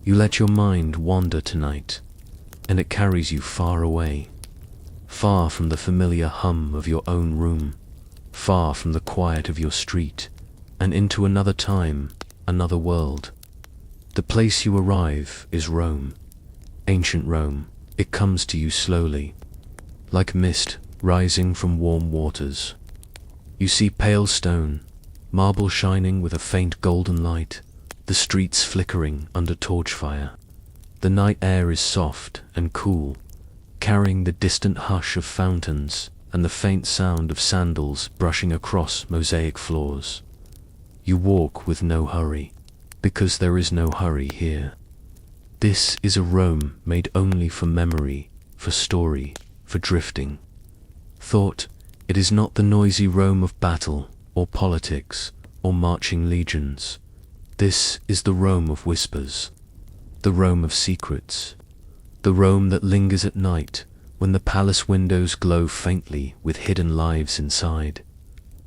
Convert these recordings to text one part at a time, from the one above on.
You let your mind wander tonight, and it carries you far away, far from the familiar hum of your own room, far from the quiet of your street, and into another time, another world. The place you arrive is Rome, ancient Rome. It comes to you slowly, like mist rising from warm waters. You see pale stone, marble shining with a faint golden light, the streets flickering under torch fire. The night air is soft and cool, carrying the distant hush of fountains and the faint sound of sandals brushing across mosaic floors. You walk with no hurry, because there is no hurry here. This is a Rome made only for memory, for story, for drifting. Thought, it is not the noisy Rome of battle, or politics, or marching legions. This is the Rome of whispers, the Rome of secrets, the Rome that lingers at night when the palace windows glow faintly with hidden lives inside.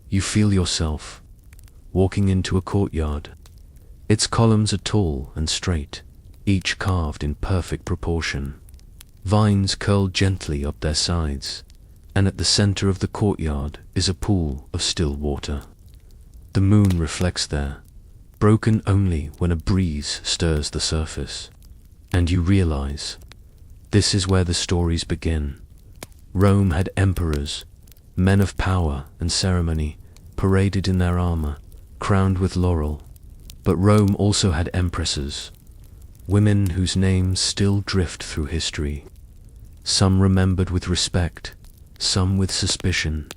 You feel yourself walking into a courtyard. Its columns are tall and straight, each carved in perfect proportion. Vines curl gently up their sides, and at the center of the courtyard is a pool of still water. The moon reflects there, broken only when a breeze stirs the surface. And you realize, this is where the stories begin. Rome had emperors, men of power and ceremony, paraded in their armor, crowned with laurel. But Rome also had empresses, women whose names still drift through history. Some remembered with respect, some with suspicion,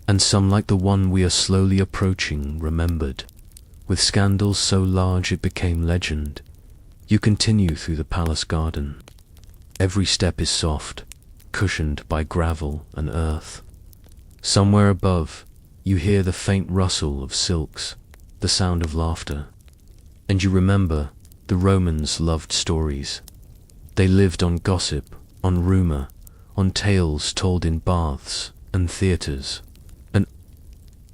and some like the one we are slowly approaching remembered, with scandals so large it became legend. You continue through the palace garden. Every step is soft, cushioned by gravel and earth. Somewhere above, you hear the faint rustle of silks, the sound of laughter. And you remember, the Romans loved stories. They lived on gossip, on rumor, on tales told in baths and theaters. An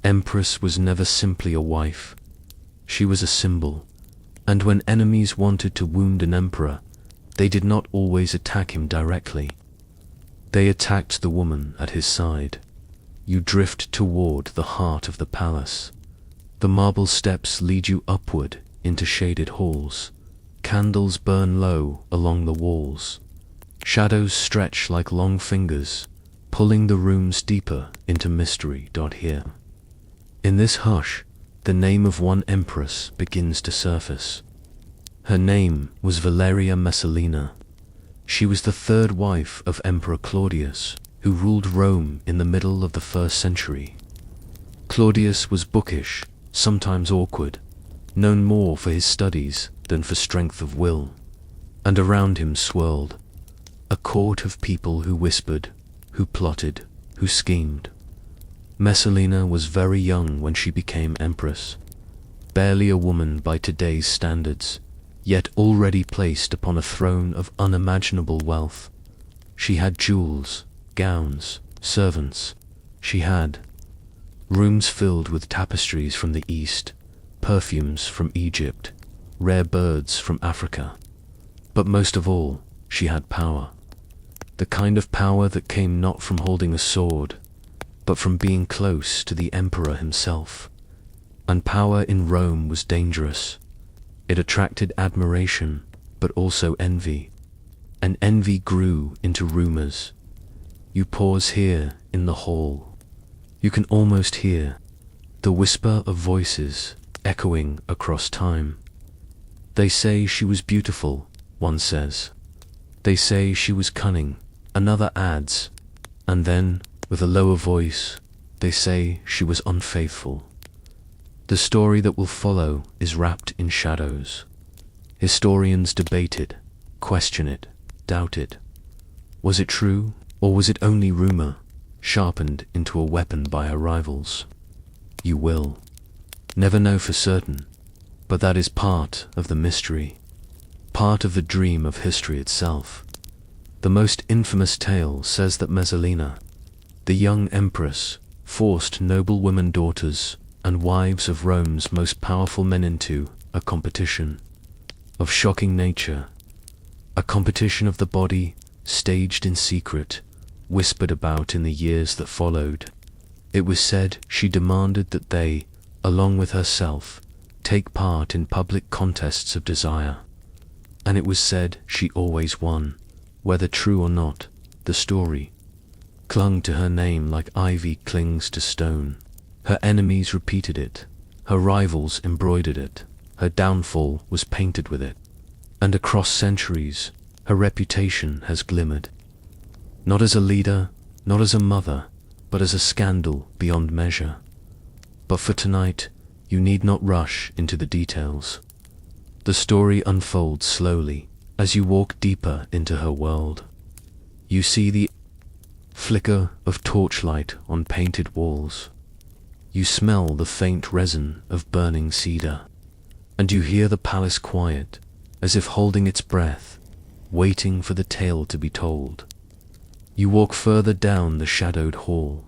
empress was never simply a wife. She was a symbol, and when enemies wanted to wound an emperor, they did not always attack him directly. They attacked the woman at his side. You drift toward the heart of the palace. The marble steps lead you upward into shaded halls. Candles burn low along the walls. Shadows stretch like long fingers, pulling the rooms deeper into mystery. Here, in this hush, the name of one empress begins to surface. Her name was Valeria Messalina. She was the third wife of Emperor Claudius, who ruled Rome in the middle of the 1st century. Claudius was bookish, sometimes awkward, known more for his studies than for strength of will. And around him swirled a court of people who whispered, who plotted, who schemed. Messalina was very young when she became empress, barely a woman by today's standards, yet already placed upon a throne of unimaginable wealth. She had jewels, gowns, servants. She had rooms filled with tapestries from the East, perfumes from Egypt, rare birds from Africa. But most of all, she had power. The kind of power that came not from holding a sword, but from being close to the emperor himself. And power in Rome was dangerous. It attracted admiration, but also envy. And envy grew into rumors. You pause here in the hall. You can almost hear the whisper of voices echoing across time. They say she was beautiful, one says. They say she was cunning, another adds. And then, with a lower voice, they say she was unfaithful. The story that will follow is wrapped in shadows. Historians debate it, question it, doubt it. Was it true, or was it only rumor, sharpened into a weapon by her rivals? You will never know for certain, but that is part of the mystery, part of the dream of history itself. The most infamous tale says that Messalina, the young empress, forced noble women daughters and wives of Rome's most powerful men into a competition. of shocking nature, a competition of the body, staged in secret, whispered about in the years that followed. It was said she demanded that they, along with herself, take part in public contests of desire. And it was said she always won, whether true or not. The story clung to her name like ivy clings to stone. Her enemies repeated it, her rivals embroidered it, her downfall was painted with it. And across centuries, her reputation has glimmered. Not as a leader, not as a mother, but as a scandal beyond measure. But for tonight, you need not rush into the details. The story unfolds slowly as you walk deeper into her world. You see the flicker of torchlight on painted walls. You smell the faint resin of burning cedar. And you hear the palace quiet, as if holding its breath, waiting for the tale to be told. You walk further down the shadowed hall.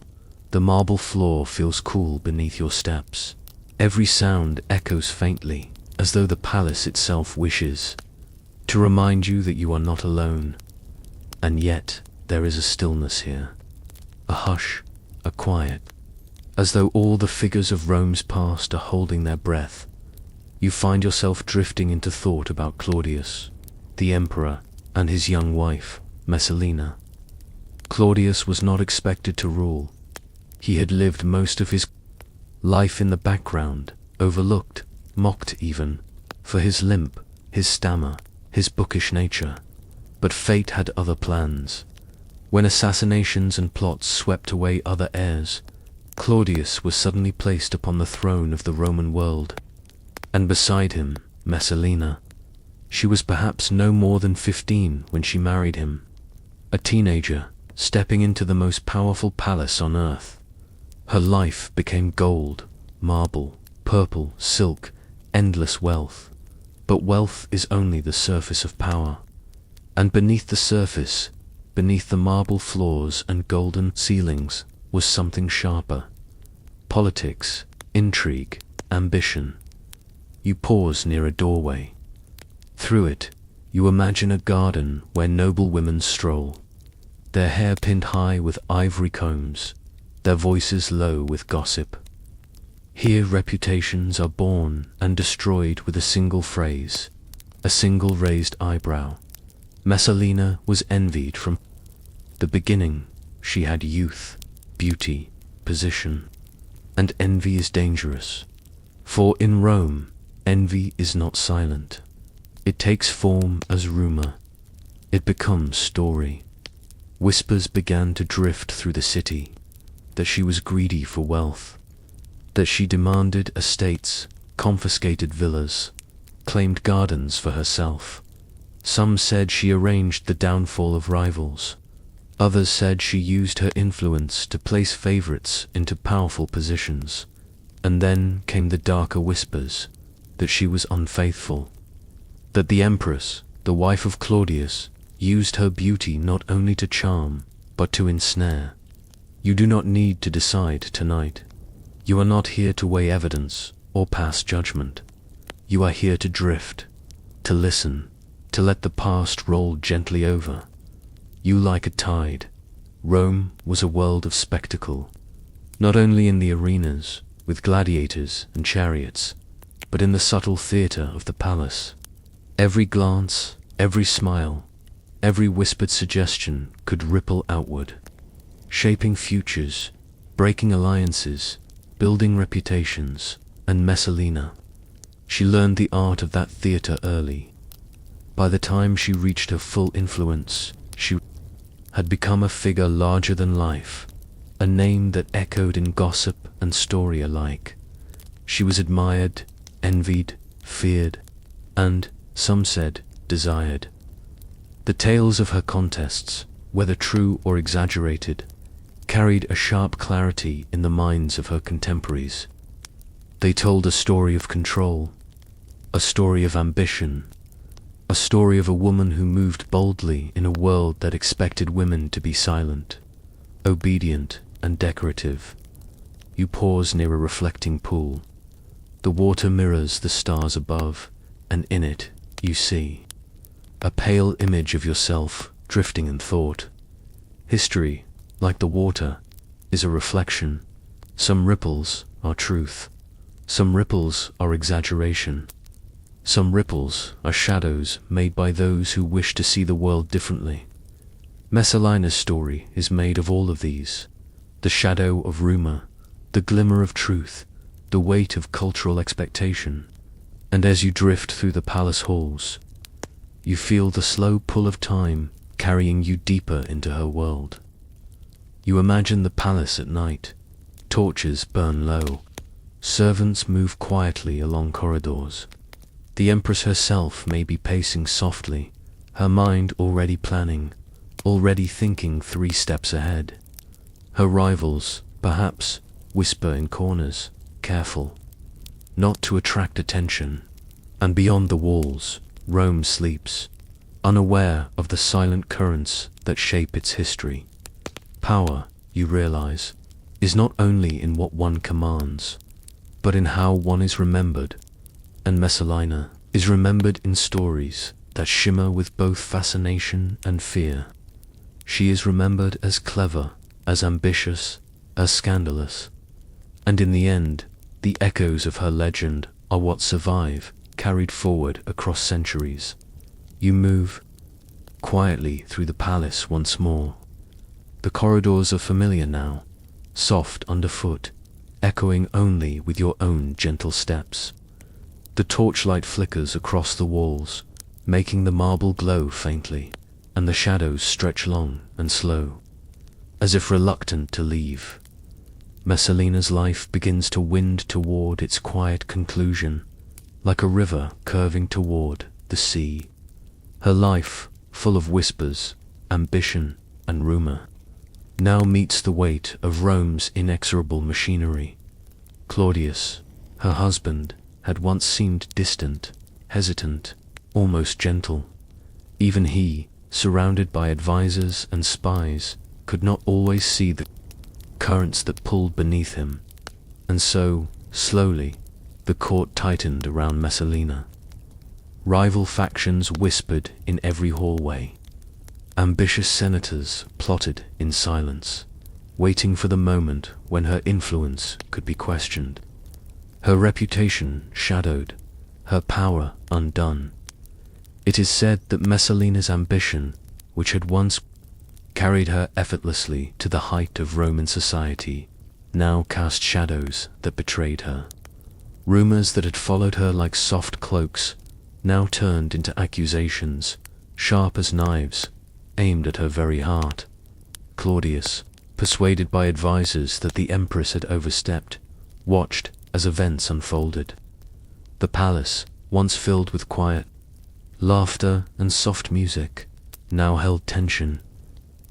The marble floor feels cool beneath your steps. Every sound echoes faintly, as though the palace itself wishes to remind you that you are not alone. And yet, there is a stillness here, a hush, a quiet, as though all the figures of Rome's past are holding their breath. You find yourself drifting into thought about Claudius, the emperor, and his young wife, Messalina. Claudius was not expected to rule. He had lived most of his life in the background, overlooked, mocked even, for his limp, his stammer, his bookish nature. But fate had other plans. When assassinations and plots swept away other heirs, Claudius was suddenly placed upon the throne of the Roman world. And beside him, Messalina. She was perhaps no more than 15 when she married him. A teenager, stepping into the most powerful palace on earth. Her life became gold, marble, purple, silk, endless wealth. But wealth is only the surface of power. And beneath the surface, beneath the marble floors and golden ceilings, was something sharper. Politics, intrigue, ambition. You pause near a doorway. Through it, you imagine a garden where noble women stroll, their hair pinned high with ivory combs, their voices low with gossip. Here reputations are born and destroyed with a single phrase, a single raised eyebrow. Messalina was envied from the beginning. She had youth, beauty, position. And envy is dangerous. For in Rome, envy is not silent. It takes form as rumor. It becomes story. Whispers began to drift through the city, that she was greedy for wealth, that she demanded estates, confiscated villas, claimed gardens for herself. Some said she arranged the downfall of rivals. Others said she used her influence to place favorites into powerful positions. And then came the darker whispers, that she was unfaithful, that the empress, the wife of Claudius, used her beauty not only to charm, but to ensnare. You do not need to decide tonight. You are not here to weigh evidence or pass judgment. You are here to drift, to listen, to let the past roll gently over. You like a tide. Rome was a world of spectacle, not only in the arenas, with gladiators and chariots, but in the subtle theatre of the palace. Every glance, every smile, every whispered suggestion could ripple outward, shaping futures, breaking alliances, building reputations. And Messalina, she learned the art of that theatre early. By the time she reached her full influence, she had become a figure larger than life, a name that echoed in gossip and story alike. She was admired, envied, feared, and, some said, desired. The tales of her contests, whether true or exaggerated, carried a sharp clarity in the minds of her contemporaries. They told a story of control, a story of ambition, a story of a woman who moved boldly in a world that expected women to be silent, obedient, and decorative. You pause near a reflecting pool. The water mirrors the stars above, and in it, you see a pale image of yourself drifting in thought. History, like the water, is a reflection. Some ripples are truth. Some ripples are exaggeration. Some ripples are shadows made by those who wish to see the world differently. Messalina's story is made of all of these: the shadow of rumor, the glimmer of truth, the weight of cultural expectation. And as you drift through the palace halls, you feel the slow pull of time carrying you deeper into her world. You imagine the palace at night. Torches burn low. Servants move quietly along corridors. The Empress herself may be pacing softly, her mind already planning, already thinking 3 steps ahead. Her rivals, perhaps, whisper in corners, careful not to attract attention. And beyond the walls, Rome sleeps, unaware of the silent currents that shape its history. Power, you realize, is not only in what one commands, but in how one is remembered. And Messalina is remembered in stories that shimmer with both fascination and fear. She is remembered as clever, as ambitious, as scandalous. And in the end, the echoes of her legend are what survive, carried forward across centuries. You move quietly through the palace once more. The corridors are familiar now, soft underfoot, echoing only with your own gentle steps. The torchlight flickers across the walls, making the marble glow faintly, and the shadows stretch long and slow, as if reluctant to leave. Messalina's life begins to wind toward its quiet conclusion, like a river curving toward the sea. Her life, full of whispers, ambition, and rumor, now meets the weight of Rome's inexorable machinery. Claudius, her husband, had once seemed distant, hesitant, almost gentle. Even he, surrounded by advisors and spies, could not always see the currents that pulled beneath him. And so, slowly, the court tightened around Messalina. Rival factions whispered in every hallway. Ambitious senators plotted in silence, waiting for the moment when her influence could be questioned. Her reputation shadowed, her power undone. It is said that Messalina's ambition, which had once carried her effortlessly to the height of Roman society, now cast shadows that betrayed her. Rumors that had followed her like soft cloaks now turned into accusations, sharp as knives, aimed at her very heart. Claudius, persuaded by advisors that the Empress had overstepped, watched as events unfolded. The palace, once filled with quiet, laughter, and soft music, now held tension.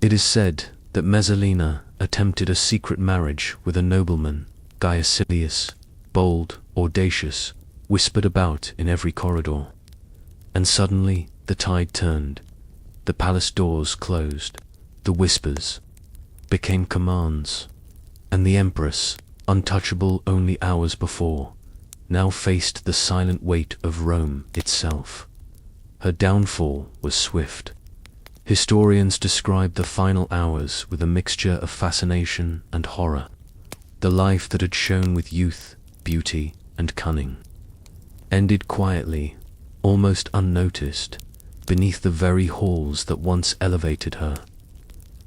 It is said that Messalina attempted a secret marriage with a nobleman, Gaius, bold, audacious, whispered about in every corridor. And suddenly the tide turned. The palace doors closed. The whispers became commands. And the Empress, untouchable only hours before, now faced the silent weight of Rome itself. Her downfall was swift. Historians describe the final hours with a mixture of fascination and horror. The life that had shone with youth, beauty, and cunning ended quietly, almost unnoticed, beneath the very halls that once elevated her.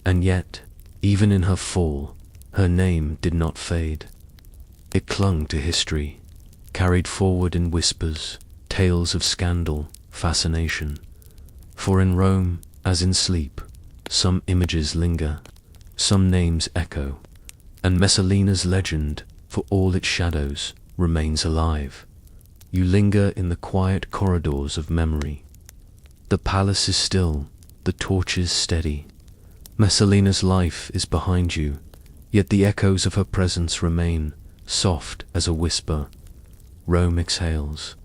And yet, even in her fall, her name did not fade. It clung to history, carried forward in whispers, tales of scandal, fascination. For in Rome, as in sleep, some images linger, some names echo, and Messalina's legend, for all its shadows, remains alive. You linger in the quiet corridors of memory. The palace is still, the torches steady. Messalina's life is behind you, yet the echoes of her presence remain, soft as a whisper. Rome exhales.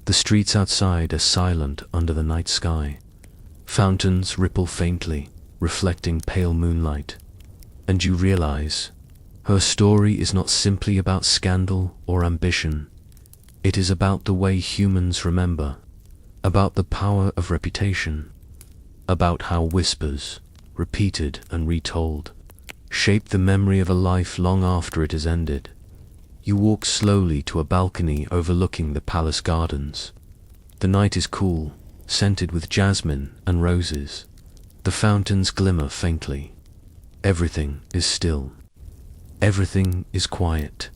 The streets outside are silent under the night sky. Fountains ripple faintly, reflecting pale moonlight. And you realize, her story is not simply about scandal or ambition. It is about the way humans remember. about the power of reputation, about how whispers, repeated and retold, shape the memory of a life long after it has ended. You walk slowly to a balcony overlooking the palace gardens. The night is cool, scented with jasmine and roses. The fountains glimmer faintly. Everything is still. Everything is quiet.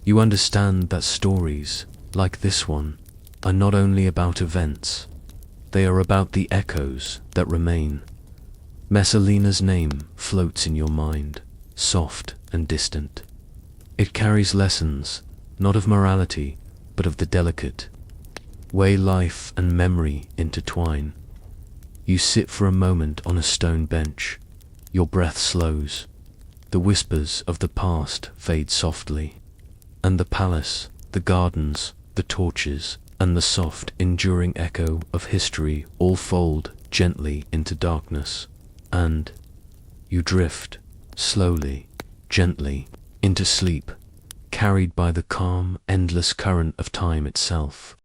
You understand that stories, like this one, are not only about events, they are about the echoes that remain. Messalina's name floats in your mind, soft and distant. It carries lessons, not of morality, but of the delicate way life and memory intertwine. You sit for a moment on a stone bench. Your breath slows. The whispers of the past fade softly. And the palace, the gardens, the torches, and the soft, enduring echo of history all fold gently into darkness. And you drift, slowly, gently, into sleep, carried by the calm, endless current of time itself.